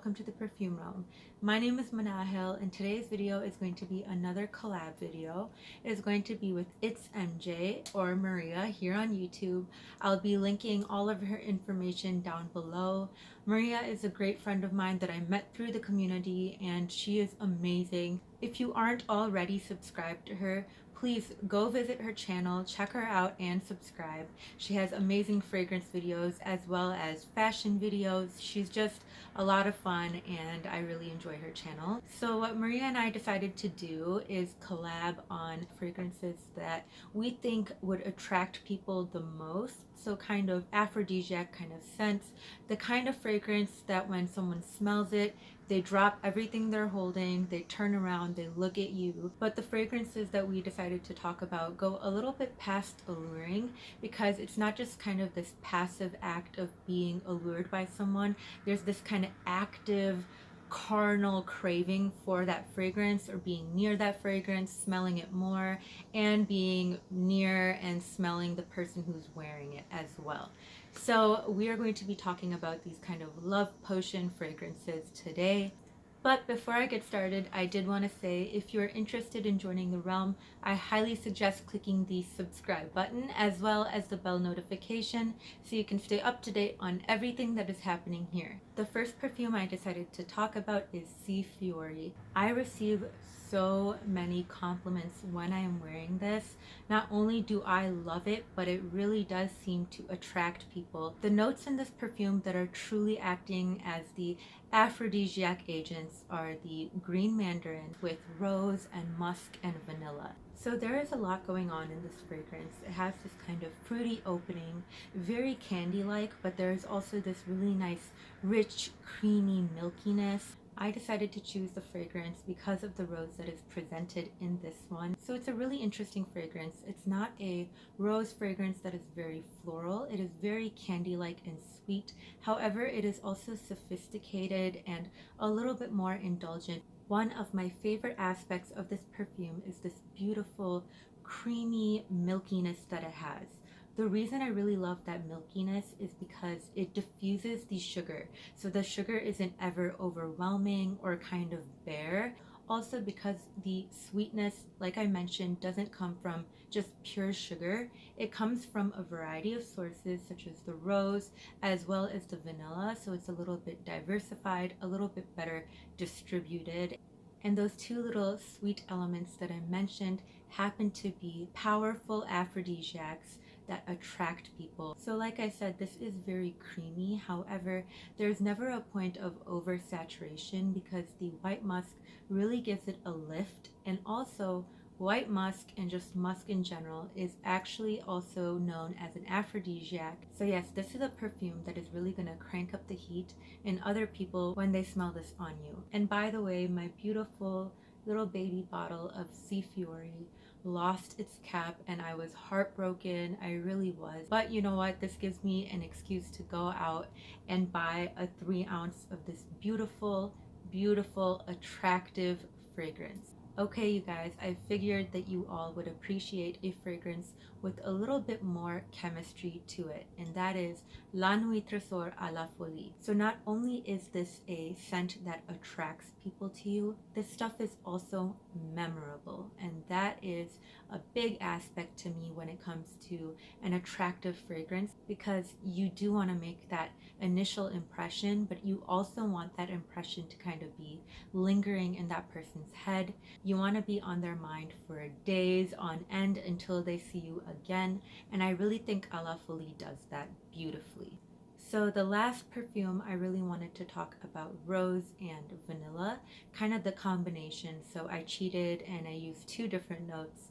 welcome to the Perfume Realm. My name is Manahel and today's video is going to be another collab video. It is going to be with itsmj or Maria here on YouTube. I'll be linking all of her information down below. Maria is a great friend of mine that I met through the community and she is amazing. If you aren't already subscribed to her, please go visit her channel, check her out, and subscribe. She has amazing fragrance videos as well as fashion videos. She's just a lot of fun and I really enjoy her channel. So what Maria and I decided to do is collab on fragrances that we think would attract people the most. So kind of aphrodisiac kind of scents, the kind of fragrance that when someone smells it, they drop everything they're holding, they turn around, they look at you. But the fragrances that we decided to talk about go a little bit past alluring, because it's not just kind of this passive act of being allured by someone. There's this kind of active carnal craving for that fragrance or being near that fragrance, smelling it more, and being near and smelling the person who's wearing it as well. So we are going to be talking about these kind of love potion fragrances today. But before I get started, I did want to say if you're interested in joining the realm, I highly suggest clicking the subscribe button as well as the bell notification so you can stay up to date on everything that is happening here. The first perfume I decided to talk about is Seafiori. I receive so many compliments when I am wearing this. Not only do I love it, but it really does seem to attract people. The notes in this perfume that are truly acting as the aphrodisiac agents are the green mandarin with rose and musk and vanilla. So there is a lot going on in this fragrance. It has this kind of fruity opening, very candy-like, but there's also this really nice, rich, creamy milkiness. I decided to choose the fragrance because of the rose that is presented in this one. So it's a really interesting fragrance. It's not a rose fragrance that is very floral. It is very candy-like and sweet. However, it is also sophisticated and a little bit more indulgent. One of my favorite aspects of this perfume is this beautiful, creamy milkiness that it has. The reason I really love that milkiness is because it diffuses the sugar. So the sugar isn't ever overwhelming or kind of bare. Also because the sweetness, like I mentioned, doesn't come from just pure sugar. It comes from a variety of sources such as the rose as well as the vanilla. So it's a little bit diversified, a little bit better distributed. And those two little sweet elements that I mentioned happen to be powerful aphrodisiacs that attract people. So like I said, this is very creamy. However, there's never a point of oversaturation because the white musk really gives it a lift. And also white musk and just musk in general is actually also known as an aphrodisiac. So yes, this is a perfume that is really going to crank up the heat in other people when they smell this on you. And by the way, my beautiful little baby bottle of Seafiori lost its cap and I was heartbroken. I really was. But you know what? This gives me an excuse to go out and buy a 3 ounce of this beautiful, beautiful, attractive fragrance. Okay, you guys, I figured that you all would appreciate a fragrance with a little bit more chemistry to it, and that is La Nuit Tresor à la Folie. So not only is this a scent that attracts people to you, this stuff is also memorable, and that is a big aspect to me when it comes to an attractive fragrance, because you do want to make that initial impression, but you also want that impression to kind of be lingering in that person's head. You want to be on their mind for days on end until they see you again, and I really think A La Folie does that beautifully. So the last perfume I really wanted to talk about rose and vanilla, kind of the combination. So I cheated and I used 2 different notes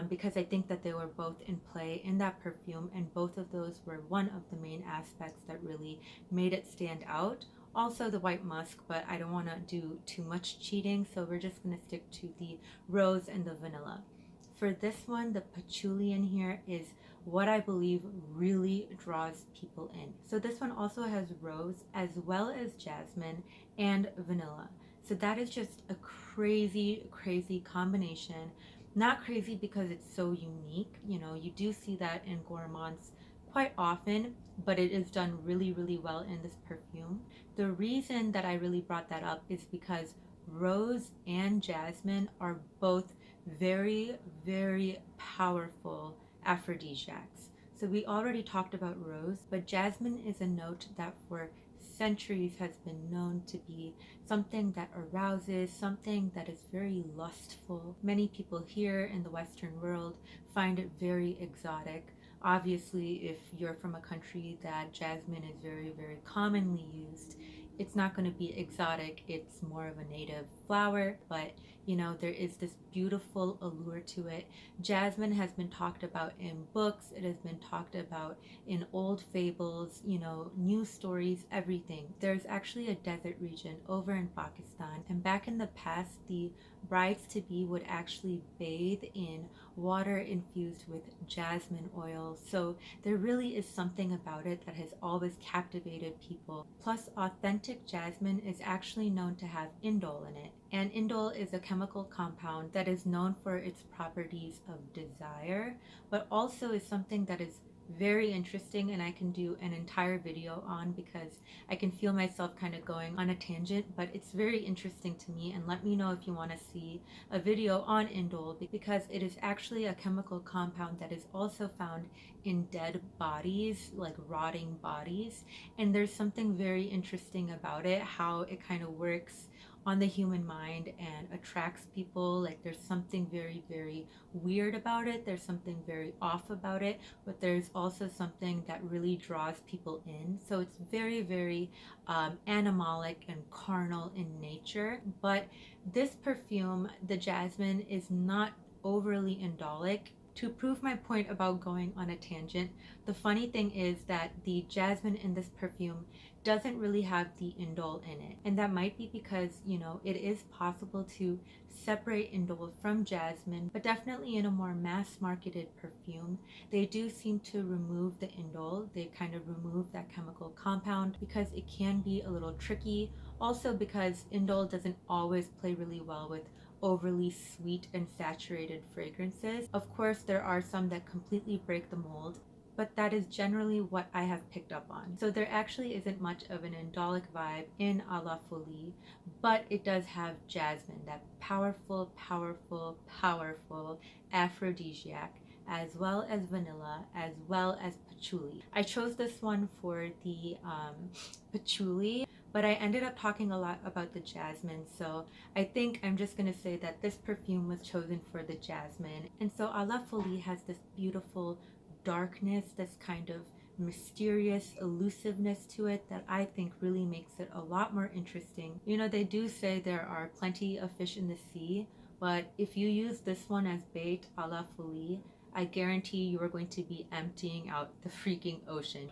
because I think that they were both in play in that perfume, and both of those were one of the main aspects that really made it stand out. Also the white musk, but I don't want to do too much cheating, so we're just going to stick to the rose and the vanilla. For this one, the patchouli in here is what I believe really draws people in. So this one also has rose as well as jasmine and vanilla. So that is just a crazy, crazy combination. Not crazy because it's so unique. You know, you do see that in gourmands quite often, but it is done really, really well in this perfume. The reason that I really brought that up is because rose and jasmine are both very, very powerful aphrodisiacs. So we already talked about rose, but jasmine is a note that for centuries has been known to be something that arouses, something that is very lustful. Many people here in the Western world find it very exotic. Obviously, if you're from a country that jasmine is very, very commonly used, it's not going to be exotic. It's more of a native flower, but you know, there is this beautiful allure to it. Jasmine has been talked about in books, it has been talked about in old fables, you know, news stories, everything. There's actually a desert region over in Pakistan, and back in the past, the brides to be would actually bathe in water infused with jasmine oil. So there really is something about it that has always captivated people. Plus, authentic jasmine is actually known to have indole in it. And indole is a chemical compound that is known for its properties of desire, but also is something that is very interesting, and I can do an entire video on because I can feel myself kind of going on a tangent, but it's very interesting to me. And let me know if you want to see a video on indole, because it is actually a chemical compound that is also found in dead bodies, like rotting bodies. And there's something very interesting about it, how it kind of works on the human mind and attracts people. Like there's something very, very weird about it, there's something very off about it, but there's also something that really draws people in. So it's very, very animalic and carnal in nature. But this perfume, the jasmine, is not overly indolic. To prove my point about going on a tangent, the funny thing is that the jasmine in this perfume doesn't really have the indole in it. And that might be because, you know, it is possible to separate indole from jasmine, but definitely in a more mass marketed perfume, they do seem to remove the indole. They kind of remove that chemical compound because it can be a little tricky. Also because indole doesn't always play really well with overly sweet and saturated fragrances. Of course, there are some that completely break the mold, but that is generally what I have picked up on. So there actually isn't much of an indolic vibe in A La Folie, but it does have jasmine, that powerful, powerful, powerful aphrodisiac, as well as vanilla, as well as patchouli. I chose this one for the patchouli, but I ended up talking a lot about the jasmine, so I think I'm just gonna say that this perfume was chosen for the jasmine. And so A La Folie has this beautiful darkness, this kind of mysterious elusiveness to it that I think really makes it a lot more interesting. You know, they do say there are plenty of fish in the sea, but if you use this one as bait, A La Folie, I guarantee you are going to be emptying out the freaking ocean.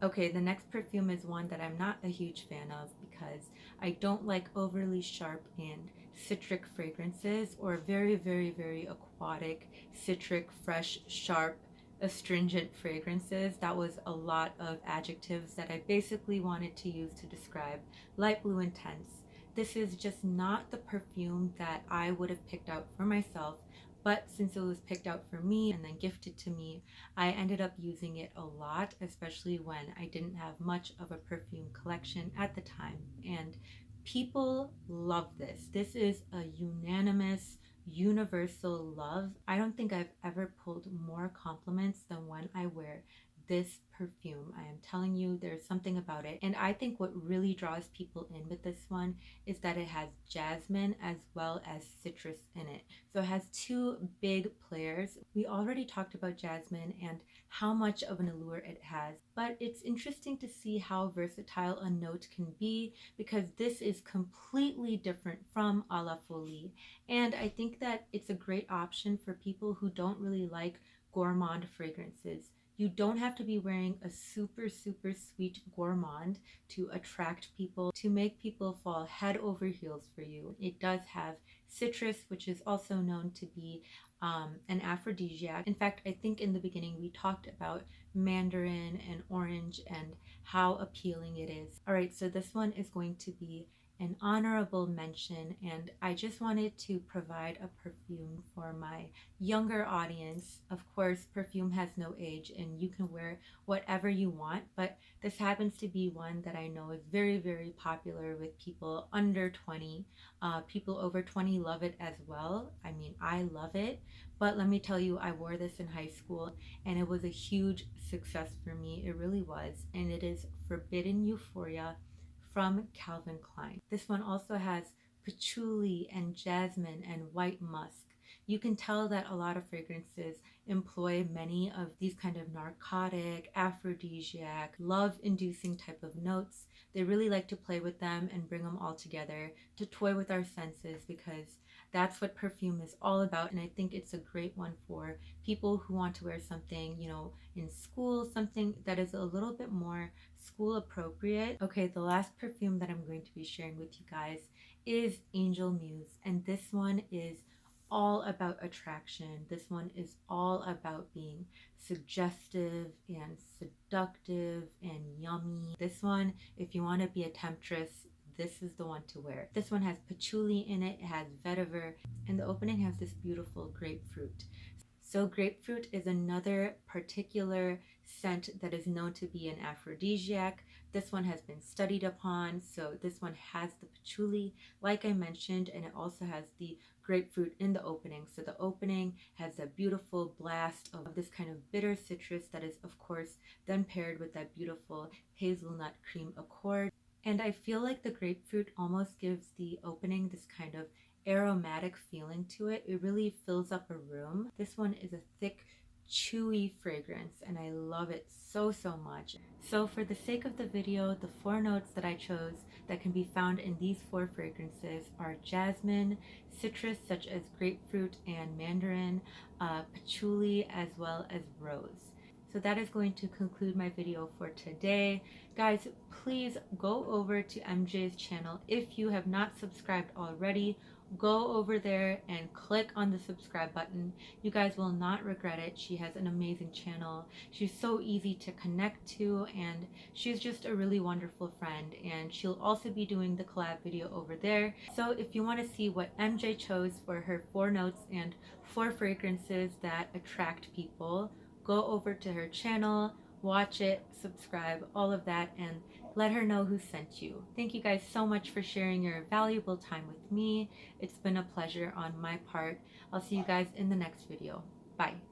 Okay, the next perfume is one that I'm not a huge fan of because I don't like overly sharp and citric fragrances, or very, very, very aquatic, citric, fresh, sharp, astringent fragrances. That was a lot of adjectives that I basically wanted to use to describe light blue intense. This is just not the perfume that I would have picked out for myself, but since it was picked out for me and then gifted to me, I ended up using it a lot, especially when I didn't have much of a perfume collection at the time. And people love this. This is a unanimous, universal love. I don't think I've ever pulled more compliments than when I wear this perfume. I am telling you, there's something about it. And I think what really draws people in with this one is that it has jasmine as well as citrus in it. So it has two big players. We already talked about jasmine and how much of an allure it has, but it's interesting to see how versatile a note can be, because this is completely different from A La Folie. And I think that it's a great option for people who don't really like gourmand fragrances. You don't have to be wearing a super, super sweet gourmand to attract people, to make people fall head over heels for you. It does have citrus, which is also known to be an aphrodisiac. In fact, I think in the beginning we talked about mandarin and orange and how appealing it is. All right, so this one is going to be an honorable mention, and I just wanted to provide a perfume for my younger audience. Of course, perfume has no age and you can wear whatever you want, but this happens to be one that I know is very, very popular with people under 20. People over 20 love it as well. I mean, I love it, but let me tell you, I wore this in high school and it was a huge success for me. It really was, and it is Forbidden Euphoria from Calvin Klein. This one also has patchouli and jasmine and white musk. You can tell that a lot of fragrances employ many of these kind of narcotic, aphrodisiac, love-inducing type of notes. They really like to play with them and bring them all together to toy with our senses, because that's what perfume is all about. And I think it's a great one for people who want to wear something, you know, in school, something that is a little bit more school appropriate. Okay, the last perfume that I'm going to be sharing with you guys is Angel Muse, and this one is all about attraction. This one is all about being suggestive and seductive and yummy. This one, if you want to be a temptress, this is the one to wear. This one has patchouli in it, it has vetiver, and the opening has this beautiful grapefruit. So grapefruit is another particular scent that is known to be an aphrodisiac. This one has been studied upon. So this one has the patchouli, like I mentioned, and it also has the grapefruit in the opening. So the opening has a beautiful blast of this kind of bitter citrus that is, of course, then paired with that beautiful hazelnut cream accord. And I feel like the grapefruit almost gives the opening this kind of aromatic feeling to it. It really fills up a room. This one is a thick, chewy fragrance and I love it so much. So for the sake of the video, the 4 notes that I chose that can be found in these 4 fragrances are jasmine, citrus such as grapefruit and mandarin, patchouli, as well as rose. So that is going to conclude my video for today. Guys, please go over to MJ's channel. If you have not subscribed already, go over there and click on the subscribe button. You guys will not regret it. She has an amazing channel. She's so easy to connect to, and she's just a really wonderful friend, and she'll also be doing the collab video over there. So if you want to see what MJ chose for her 4 notes and 4 fragrances that attract people, go over to her channel, watch it, subscribe, all of that, and let her know who sent you. Thank you guys so much for sharing your valuable time with me. It's been a pleasure on my part. I'll see you guys in the next video. Bye.